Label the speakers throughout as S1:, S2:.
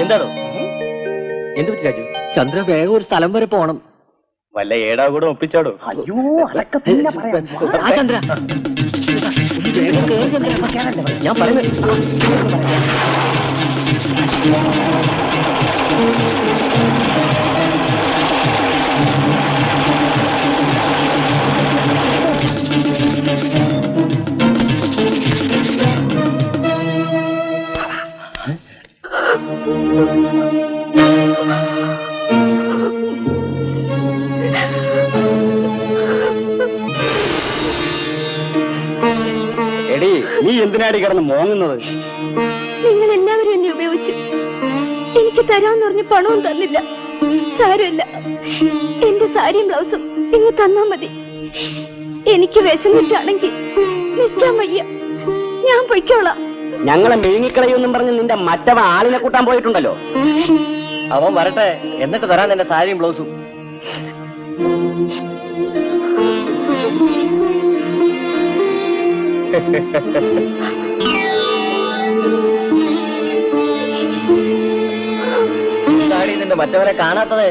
S1: എന്താണോ? എന്ത് പറ്റി രാജു?
S2: ചന്ദ്ര വേഗം ഒരു സ്ഥലം വരെ പോണം.
S1: വല്ല ഏടാ കൂടെ ഒപ്പിച്ചാടോ?
S3: അയ്യോ അതൊക്കെ പിന്നെ പറയാം.
S2: ചന്ദ്ര ഞാൻ പറയുന്നത്
S1: എടി, നീ എന്തിനാടി കിടന്ന് മോങ്ങുന്നത്?
S4: നിങ്ങൾ എല്ലാവരും എന്നെ ഉപയോഗിച്ചു. എനിക്ക് തരാന്ന് പറഞ്ഞ പണവും തന്നില്ല. സാരമില്ല, എന്റെ സാരിയും ബ്ലൗസും നിങ്ങൾ തന്നാ മതി. എനിക്ക് വിശന്നിട്ടാണെങ്കിൽ നിൽക്കാൻ വയ്യ, ഞാൻ പൊയ്ക്കോളാം.
S1: ഞങ്ങളെ മെഴുങ്ങിക്കളയൊന്നും പറഞ്ഞ് നിന്റെ മറ്റവ ആളിനെ കൂട്ടാൻ പോയിട്ടുണ്ടല്ലോ. അവൻ വരട്ടെ, എന്നിട്ട് തരാൻ നിന്റെ സാരിയും ബ്ലൗസും. നിന്റെ മറ്റവനെ കാണാത്തത്?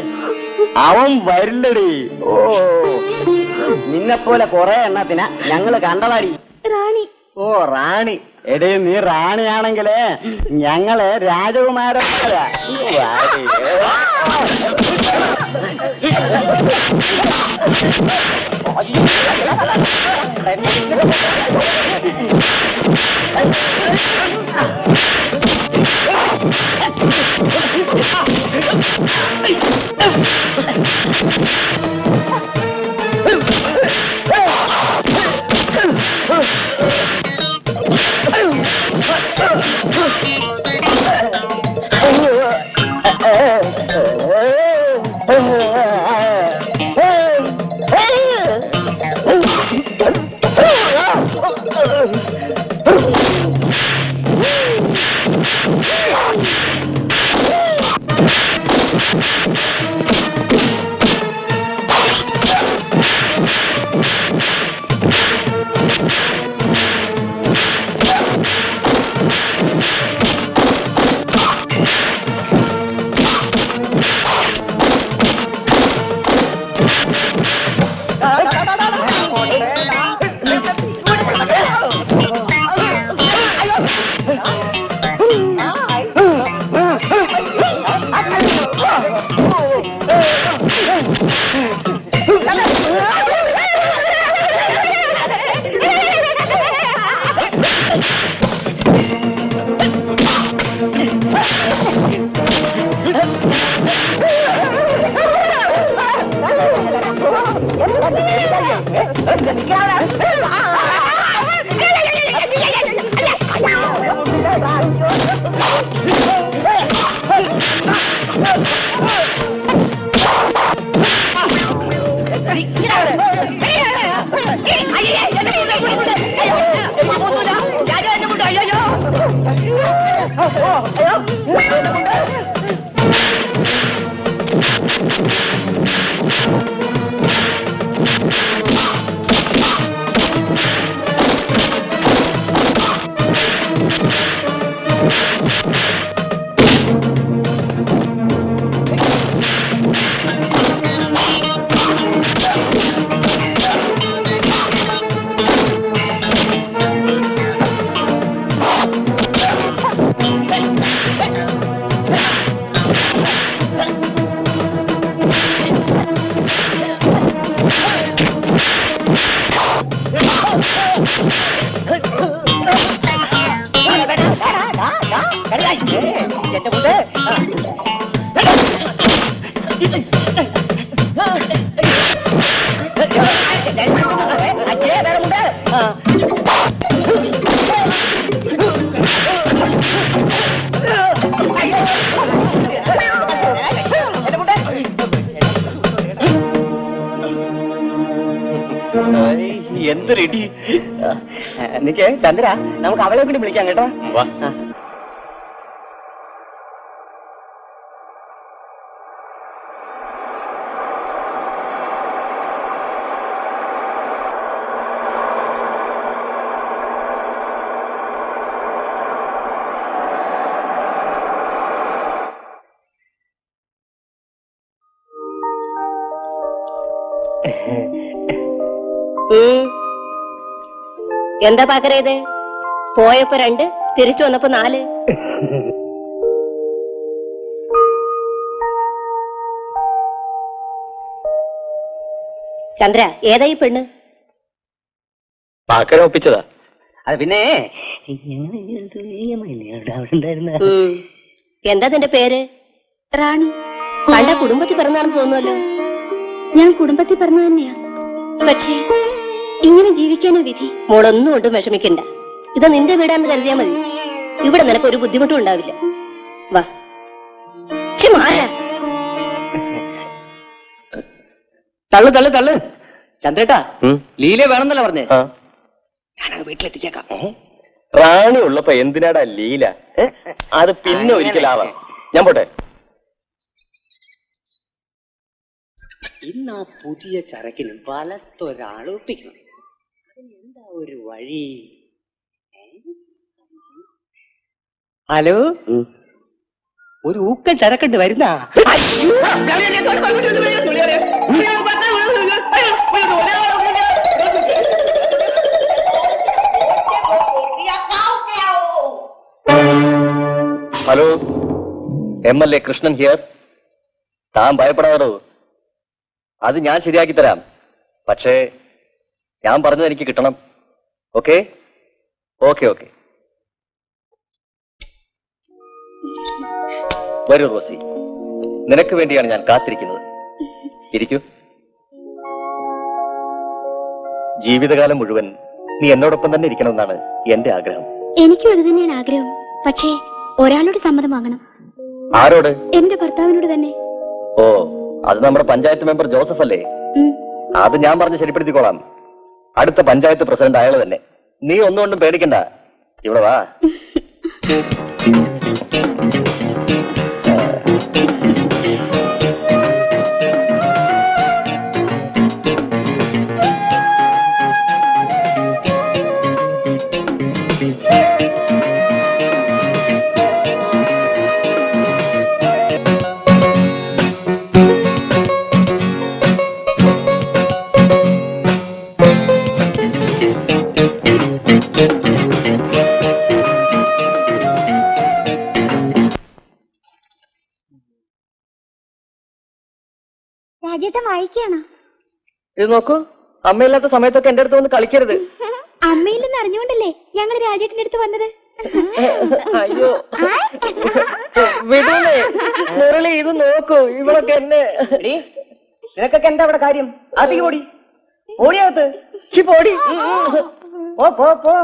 S1: അവൻ വരില്ലടി. ഓ, നിന്നെപ്പോലെ കൊറേ എണ്ണത്തിനാ ഞങ്ങള് കണ്ടതാടി.
S4: റാണി.
S1: ഓ, റാണി. എടേ, നീ റാണിയാണെങ്കിലേ ഞങ്ങള് രാജകുമാരന്മാരാ. എന്തൊരിടി. നിക്ക് ചന്ദ്ര, നമുക്ക് അവളെ കൂടി വിളിക്കാം കേട്ടോ.
S4: എന്താ പാക്കരേത്? പോയപ്പോ 2, തിരിച്ചു വന്നപ്പോ 4. ചന്ദ്ര, ഏതായി പെണ്ണ്?
S1: പാക്കര ഒപ്പിച്ചതാ.
S2: അത് പിന്നെ
S4: എന്താ നിന്റെ പേര്? റാണി. കണ്ട കുടുംബത്തിൽ പിറന്നാണെന്ന് തോന്നുമല്ലോ. ഞാൻ കുടുംബത്തിൽ പിറന്നു തന്നെയാ, പക്ഷേ ഇങ്ങനെ ജീവിക്കാനോ വിധി. മോളൊന്നും കൊണ്ടും വിഷമിക്കണ്ട. ഇത് നിന്റെ വീടാണെന്ന് കരുതിയാ മതി. ഇവിടെ നിനക്ക് ഒരു ബുദ്ധിമുട്ടും ഉണ്ടാവില്ല. വാ.
S2: തള്ളു തള്ളു തള്ളു. ചന്ദ്രേട്ടാ, ലീല വേണമെന്നല്ല പറഞ്ഞേ. ഞാനങ്ങ് വീട്ടിലെത്തിച്ചേക്കാം.
S1: റാണി ഉള്ളപ്പോ എന്തിനാടാ ലീല? അത് പിന്നെ ഒരിക്കലാവാം. ഞാൻ പോട്ടെ.
S2: ഇന്ന് ആ പുതിയ ചരക്കിന് വലത്തൊരാൾ ഒപ്പിക്കണം. അതിനെന്താ ഒരു വഴി? ഹലോ, ഒരു ഊക്കൻ ചരക്കുണ്ട് വരുന്ന.
S1: Hello, MLA Krishnan here. താൻ ഭയപ്പെടാറോ? അത് ഞാൻ ശരിയാക്കി തരാം. പക്ഷേ ഞാൻ പറഞ്ഞത് എനിക്ക് കിട്ടണം. Okay okay okay. വരൂ റോസി, നിനക്ക് വേണ്ടിയാണ് ഞാൻ കാത്തിരിക്കുന്നത്. ഇരിക്കൂ. ജീവിതകാലം മുഴുവൻ നീ എന്നോടൊപ്പം തന്നെ ഇരിക്കണമെന്നാണ് എന്റെ ആഗ്രഹം.
S4: എനിക്കും അത് തന്നെയാണ് ആഗ്രഹം. പക്ഷേ ഒരാളോട് സമ്മതം വാങ്ങണം.
S1: ആരോട്?
S4: എന്റെ ഭർത്താവിനോട് തന്നെ.
S1: ഓ, അത് നമ്മുടെ പഞ്ചായത്ത് മെമ്പർ ജോസഫ് അല്ലേ? അത് ഞാൻ പറഞ്ഞ് ശരിപ്പെടുത്തിക്കോളാം. അടുത്ത പഞ്ചായത്ത് പ്രസിഡന്റ് അയാൾ തന്നെ. നീ ഒന്നുകൊണ്ടും പേടിക്കണ്ട. ഇവിടെ വാ.
S4: രാജേട്ടൻ വായിക്കാണോ?
S1: ഇത് നോക്കൂ, അമ്മയില്ലാത്ത സമയത്തൊക്കെ എന്റെ അടുത്ത് വന്ന് കളിക്കരുത്.
S4: അമ്മയില്ലെന്ന് അറിഞ്ഞുകൊണ്ടല്ലേ ഞങ്ങൾ രാജേട്ടന്റെ അടുത്ത് വന്നത്.
S1: അയ്യോ വിടൂലേ മുരളി, ഇത് നോക്കൂ, ഇവളൊക്കെ എന്നെ.
S2: നിനക്കൊക്കെ എന്താ അവിടെ കാര്യം? അകത്തേക്ക് പോടി, ഓടിയകത്ത്.
S1: പോടി.
S2: പോ പോ പോ.